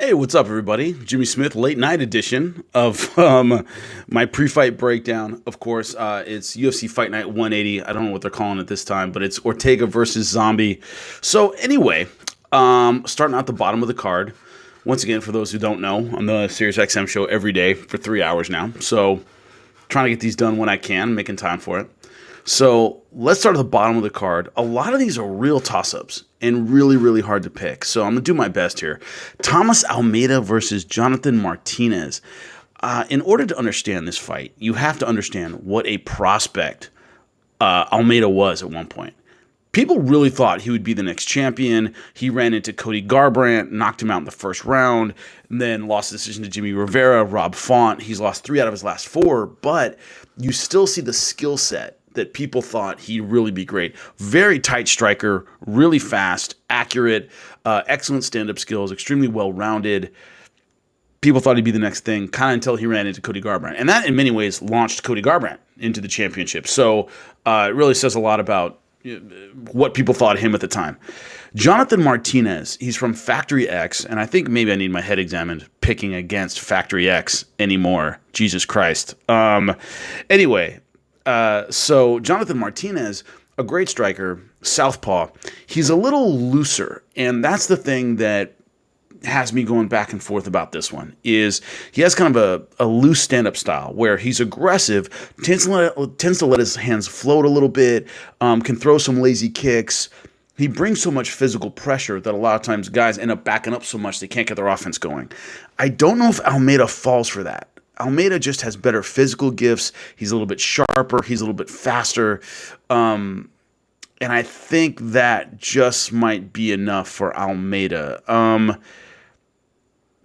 Hey, what's up, everybody? Jimmy Smith, late night edition of my pre-fight breakdown. Of course, it's UFC Fight Night 180. I don't know what they're calling it this time, but it's Ortega versus Zombie. So anyway, starting out the bottom of the card. Once again, for those who don't know, I'm the SiriusXM show every day for 3 hours now. So trying to get these done when I can, making time for it. So let's start at the bottom of the card. A lot of these are real toss-ups and really, really hard to pick. So I'm going to do my best here. Thomas Almeida versus Jonathan Martinez. In order to understand this fight, you have to understand what a prospect Almeida was at one point. People really thought he would be the next champion. He ran into Cody Garbrandt, knocked him out in the first round, and then lost the decision to Jimmy Rivera, Rob Font. He's lost 3 out of his last 4, but you still see the skill set that people thought he'd really be great. Very tight striker, really fast, accurate, excellent stand-up skills, extremely well-rounded. People thought he'd be the next thing, kind of until he ran into Cody Garbrandt. And that, in many ways, launched Cody Garbrandt into the championship. So it really says a lot about what people thought of him at the time. Jonathan Martinez, he's from Factory X, and I think maybe I need my head examined picking against Factory X anymore. Jesus Christ. Anyway, so Jonathan Martinez, a great striker, southpaw. He's a little looser, and that's the thing that has me going back and forth about this one, is he has kind of a loose stand-up style where he's aggressive, tends to let his hands float a little bit, can throw some lazy kicks. He brings so much physical pressure that a lot of times guys end up backing up so much they can't get their offense going. I don't know if Almeida falls for that. Almeida just has better physical gifts. He's a little bit sharper. He's a little bit faster. And I think that just might be enough for Almeida.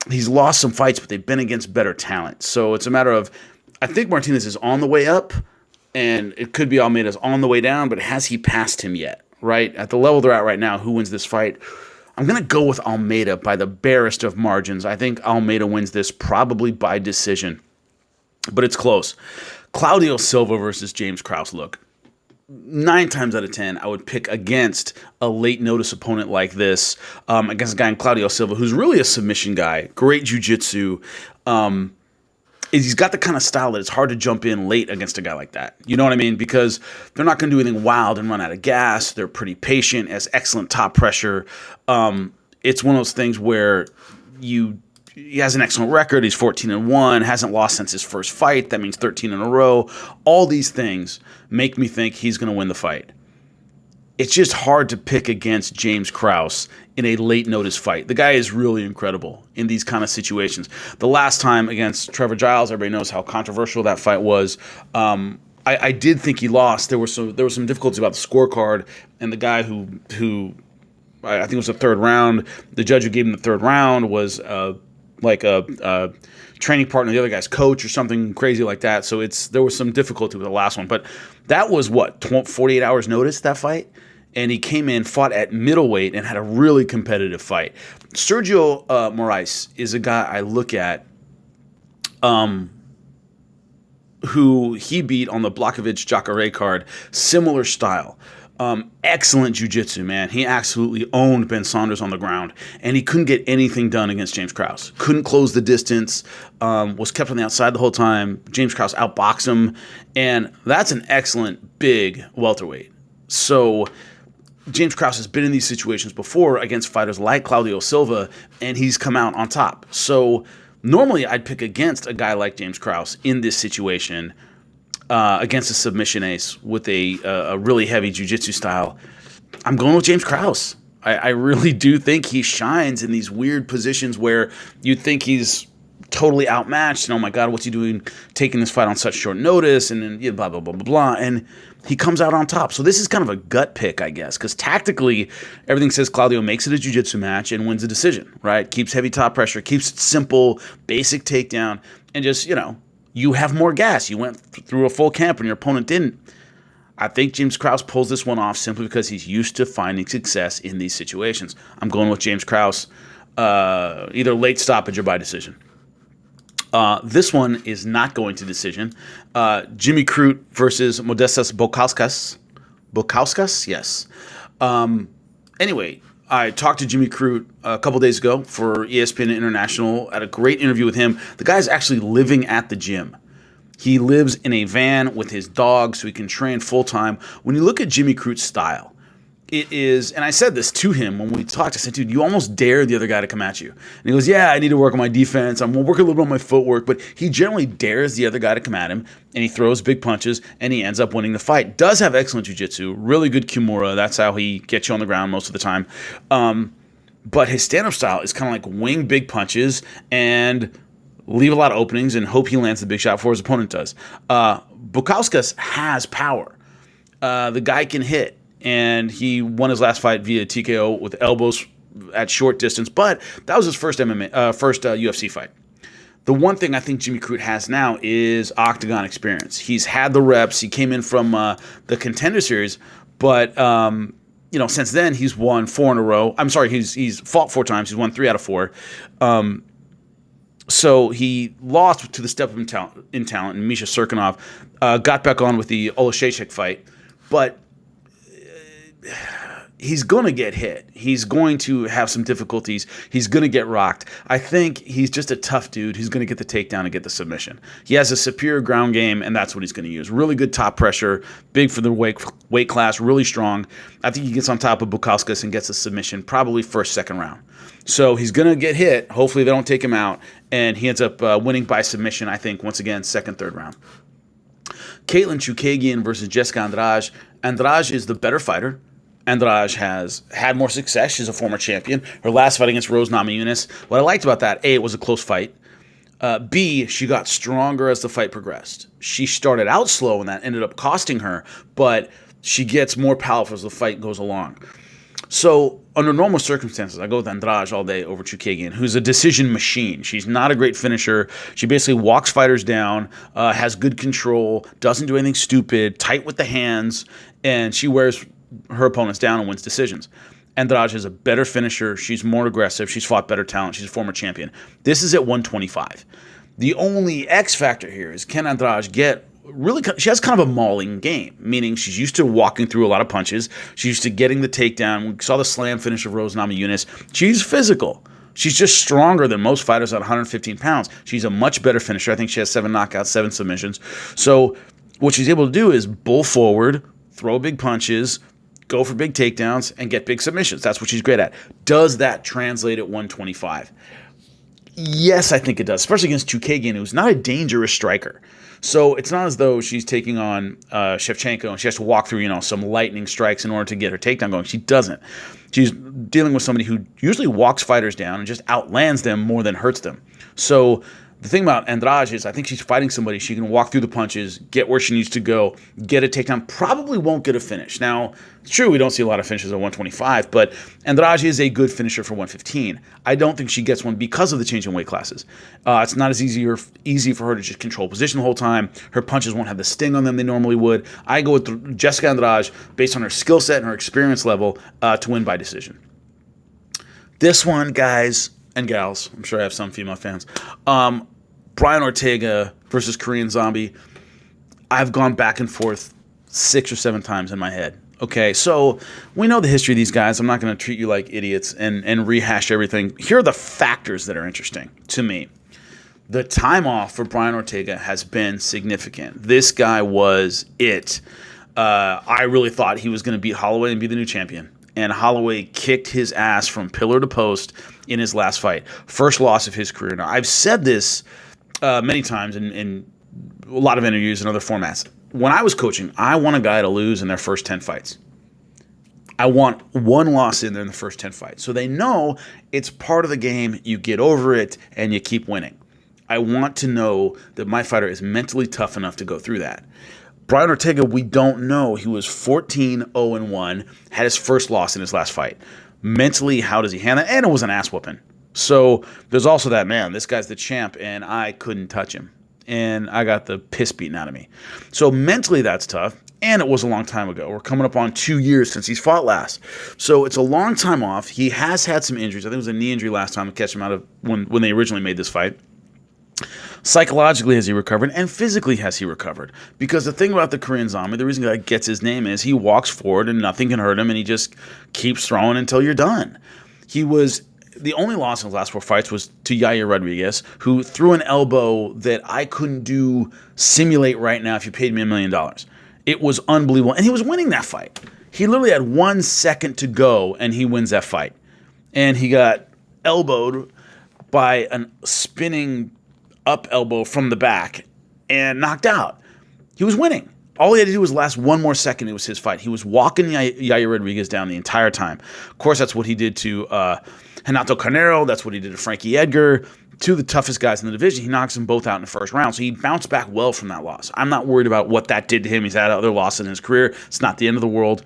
He's lost some fights, but they've been against better talent. So it's a matter of, I think Martinez is on the way up, and it could be Almeida's on the way down, but has he passed him yet, right? At the level they're at right now, who wins this fight? I'm going to go with Almeida by the barest of margins. I think Almeida wins this probably by decision, but it's close. Claudio Silva versus James Krause. Look, 9 times out of 10, I would pick against a late notice opponent like this, against a guy in Claudio Silva, who's really a submission guy, great jiu-jitsu. He's got the kind of style that it's hard to jump in late against a guy like that. You know what I mean? Because they're not going to do anything wild and run out of gas. They're pretty patient, has excellent top pressure. It's one of those things where he has an excellent record. He's 14-1, hasn't lost since his first fight. That means 13 in a row. All these things make me think he's going to win the fight. It's just hard to pick against James Krause in a late notice fight. The guy is really incredible in these kind of situations. The last time against Trevor Giles, everybody knows how controversial that fight was. I did think he lost. There were some difficulties about the scorecard, and the guy who I think it was the third round, the judge who gave him the third round was like a training partner, the other guy's coach or something crazy like that. So there was some difficulty with the last one. But that was, 48 hours notice, that fight? And he came in, fought at middleweight, and had a really competitive fight. Sergio Moraes is a guy I look at who he beat on the Blachowicz Jacare card, similar style. Excellent jiu-jitsu, man. He absolutely owned Ben Saunders on the ground, and he couldn't get anything done against James Krause. Couldn't close the distance, was kept on the outside the whole time. James Krause outboxed him, and that's an excellent big welterweight. So James Krause has been in these situations before against fighters like Claudio Silva, and he's come out on top. So normally I'd pick against a guy like James Krause in this situation, against a submission ace with a really heavy jiu-jitsu style. I'm going with James Krause. I really do think he shines in these weird positions where you'd think he's totally outmatched, and oh my God, what's he doing taking this fight on such short notice, and then blah, blah, blah, blah, blah, and he comes out on top. So this is kind of a gut pick, I guess, because tactically, everything says Claudio makes it a jiu-jitsu match and wins a decision, right? Keeps heavy top pressure, keeps it simple, basic takedown, and just, you have more gas. You went through a full camp and your opponent didn't. I think James Krause pulls this one off simply because he's used to finding success in these situations. I'm going with James Krause, either late stoppage or by decision. This one is not going to decision. Jimmy Croot versus Modestas Bukauskas. Bukauskas? Yes. Anyway, I talked to Jimmy Croot a couple days ago for ESPN International. Had a great interview with him. The guy's actually living at the gym. He lives in a van with his dog so he can train full-time. When you look at Jimmy Croot's style, it is, and I said this to him when we talked, I said, dude, you almost dare the other guy to come at you. And he goes, yeah, I need to work on my defense. I'm working a little bit on my footwork, but he generally dares the other guy to come at him, and he throws big punches, and he ends up winning the fight. Does have excellent jiu-jitsu, really good kimura. That's how he gets you on the ground most of the time. But his stand-up style is kind of like wing big punches and leave a lot of openings and hope he lands the big shot before his opponent does. Blachowicz has power. The guy can hit, and he won his last fight via TKO with elbows at short distance, but that was his first UFC fight. The one thing I think Jimmy Croot has now is octagon experience. He's had the reps. He came in from the Contender Series, but since then he's won 4 in a row. I'm sorry, he's fought 4 times. He's won 3 out of 4. So he lost to the step up in talent, and Misha Serkinov got back on with the Olashechek fight, but he's going to get hit. He's going to have some difficulties. He's going to get rocked. I think he's just a tough dude. He's going to get the takedown and get the submission. He has a superior ground game, and that's what he's going to use. Really good top pressure, big for the weight class, really strong. I think he gets on top of Blachowicz and gets a submission, probably first, second round. So he's going to get hit. Hopefully they don't take him out, and he ends up winning by submission, I think, once again, second, third round. Caitlin Chookagian versus Jessica Andrade. Andrade is the better fighter. Andrade has had more success. She's a former champion. Her last fight against Rose Namajunas. What I liked about that, A, it was a close fight. B, she got stronger as the fight progressed. She started out slow, and that ended up costing her, but she gets more powerful as the fight goes along. So under normal circumstances, I go with Andrade all day over Chookagian, who's a decision machine. She's not a great finisher. She basically walks fighters down, has good control, doesn't do anything stupid, tight with the hands, and she wears her opponents down and wins decisions. Andrade is a better finisher. She's more aggressive. She's fought better talent. She's a former champion. This is at 125. The only X factor here is, can Andrade get really, she has kind of a mauling game, meaning she's used to walking through a lot of punches. She's used to getting the takedown. We saw the slam finish of Rose Namajunas. She's physical. She's just stronger than most fighters at 115 pounds. She's a much better finisher. I think she has 7 knockouts, 7 submissions. So what she's able to do is bull forward, throw big punches, go for big takedowns, and get big submissions. That's what she's great at. Does that translate at 125? Yes, I think it does, especially against Chookagian, who's not a dangerous striker. So it's not as though she's taking on Shevchenko and she has to walk through, some lightning strikes in order to get her takedown going. She doesn't. She's dealing with somebody who usually walks fighters down and just outlands them more than hurts them. So the thing about Andrade is I think she's fighting somebody. She can walk through the punches, get where she needs to go, get a takedown, probably won't get a finish. Now, it's true we don't see a lot of finishes at 125, but Andrade is a good finisher for 115. I don't think she gets one because of the change in weight classes. It's not as easy for her to just control position the whole time. Her punches won't have the sting on them they normally would. I go with Jessica Andrade based on her skill set and her experience level to win by decision. This one, guys and gals, I'm sure I have some female fans, Brian Ortega versus Korean Zombie. I've gone back and forth 6 or 7 times in my head. Okay, so we know the history of these guys. I'm not going to treat you like idiots and rehash everything. Here are the factors that are interesting to me. The time off for Brian Ortega has been significant. This guy was it. I really thought he was going to beat Holloway and be the new champion. And Holloway kicked his ass from pillar to post in his last fight. First loss of his career. Now, I've said this many times in a lot of interviews and other formats. When I was coaching, I want a guy to lose in their first 10 fights. I want one loss in there in the first 10 fights. So they know it's part of the game. You get over it and you keep winning. I want to know that my fighter is mentally tough enough to go through that. Brian Ortega, we don't know. He was 14-0-1, had his first loss in his last fight. Mentally, how does he handle it? And it was an ass whooping. So there's also that, man, this guy's the champ, and I couldn't touch him. And I got the piss beaten out of me. So mentally, that's tough. And it was a long time ago. We're coming up on 2 years since he's fought last. So it's a long time off. He has had some injuries. I think it was a knee injury last time to catch him out of when they originally made this fight. Psychologically, has he recovered? And physically, has he recovered? Because the thing about the Korean Zombie, the reason he gets his name is he walks forward and nothing can hurt him, and he just keeps throwing until you're done. The only loss in his last 4 fights was to Yair Rodriguez, who threw an elbow that I couldn't simulate right now if you paid me $1 million. It was unbelievable. And he was winning that fight. He literally had 1 second to go, and he wins that fight. And he got elbowed by a spinning up elbow from the back and knocked out. He was winning. All he had to do was last 1 more second. It was his fight. He was walking Yair Rodriguez down the entire time. Of course, that's what he did to Renato Carneiro. That's what he did to Frankie Edgar. 2 of the toughest guys in the division. He knocks them both out in the first round. So he bounced back well from that loss. I'm not worried about what that did to him. He's had other losses in his career. It's not the end of the world.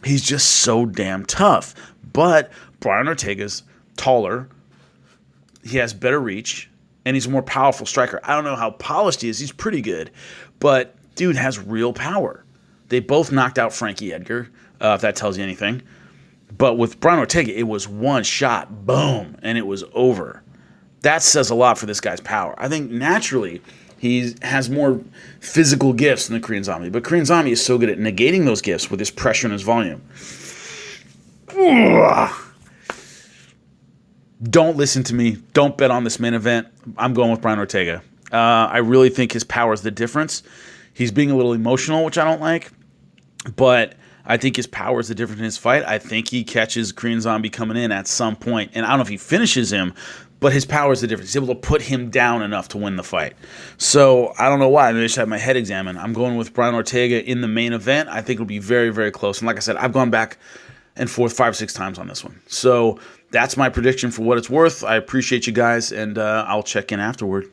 He's just so damn tough. But Brian Ortega's taller. He has better reach. And he's a more powerful striker. I don't know how polished he is. He's pretty good. But dude has real power. They both knocked out Frankie Edgar, if that tells you anything. But with Brian Ortega, it was one shot, boom, and it was over. That says a lot for this guy's power. I think naturally he has more physical gifts than the Korean Zombie. But Korean Zombie is so good at negating those gifts with his pressure and his volume. Ugh. Don't listen to me. Don't bet on this main event. I'm going with Brian Ortega. I really think his power is the difference. He's being a little emotional, which I don't like. But I think his power is the difference in his fight. I think he catches Korean Zombie coming in at some point. And I don't know if he finishes him, but his power is the difference. He's able to put him down enough to win the fight. So I don't know why. Maybe I should have my head examined. I'm going with Brian Ortega in the main event. I think it'll be very, very close. And like I said, I've gone back and forth 5 or 6 times on this one. So that's my prediction for what it's worth. I appreciate you guys, and I'll check in afterward.